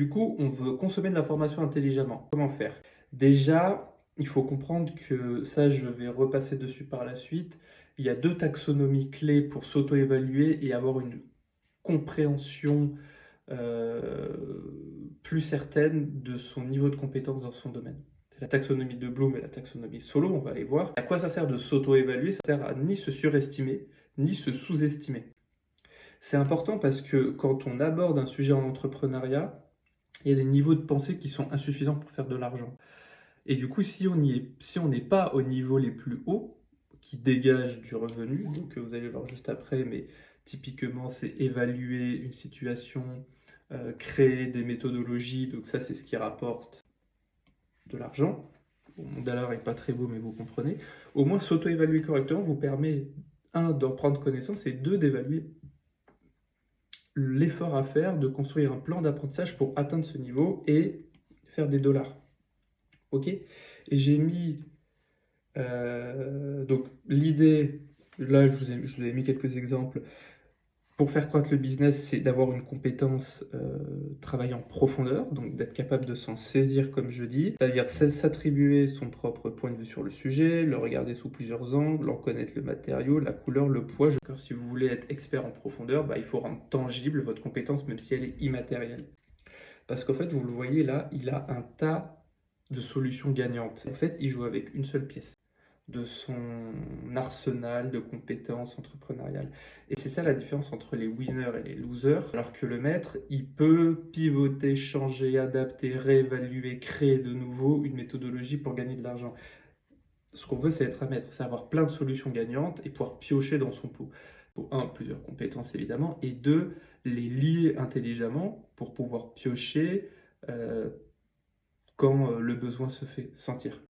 du coup, on veut consommer de l'information intelligemment. Comment faire? Déjà, il faut comprendre que ça, je vais repasser dessus par la suite. Il y a 2 taxonomies clés pour s'auto-évaluer et avoir une compréhension, plus certaine de son niveau de compétence dans son domaine. C'est la taxonomie de Bloom et la taxonomie Solo, on va aller voir. À quoi ça sert de s'auto-évaluer? Ça sert à ni se surestimer, ni se sous-estimer. C'est important parce que quand on aborde un sujet en entrepreneuriat, il y a des niveaux de pensée qui sont insuffisants pour faire de l'argent. Et du coup, si on n'est pas au niveau les plus hauts, qui dégagent du revenu, donc vous allez voir juste après, mais typiquement, c'est évaluer une situation, créer des méthodologies, donc ça, c'est ce qui rapporte de l'argent. Bon, mon dollar n'est pas très beau, mais vous comprenez. Au moins, s'auto-évaluer correctement vous permet, un, d'en prendre connaissance, et deux, d'évaluer l'effort à faire de construire un plan d'apprentissage pour atteindre ce niveau et faire des dollars. Ok? Et j'ai mis donc l'idée, là je vous ai mis quelques exemples. Pour faire croître le business, c'est d'avoir une compétence travailler en profondeur, donc d'être capable de s'en saisir comme je dis, c'est-à-dire s'attribuer son propre point de vue sur le sujet, le regarder sous plusieurs angles, en connaître le matériau, la couleur, le poids. Si vous voulez être expert en profondeur, il faut rendre tangible votre compétence même si elle est immatérielle. Parce qu'en fait, vous le voyez là, il a un tas de solutions gagnantes. En fait, il joue avec une seule pièce de son arsenal de compétences entrepreneuriales. Et c'est ça la différence entre les winners et les losers. Alors que le maître, il peut pivoter, changer, adapter, réévaluer, créer de nouveau une méthodologie pour gagner de l'argent. Ce qu'on veut, c'est être un maître, c'est avoir plein de solutions gagnantes et pouvoir piocher dans son pot. Pour un, plusieurs compétences évidemment, et deux, les lier intelligemment pour pouvoir piocher quand le besoin se fait sentir.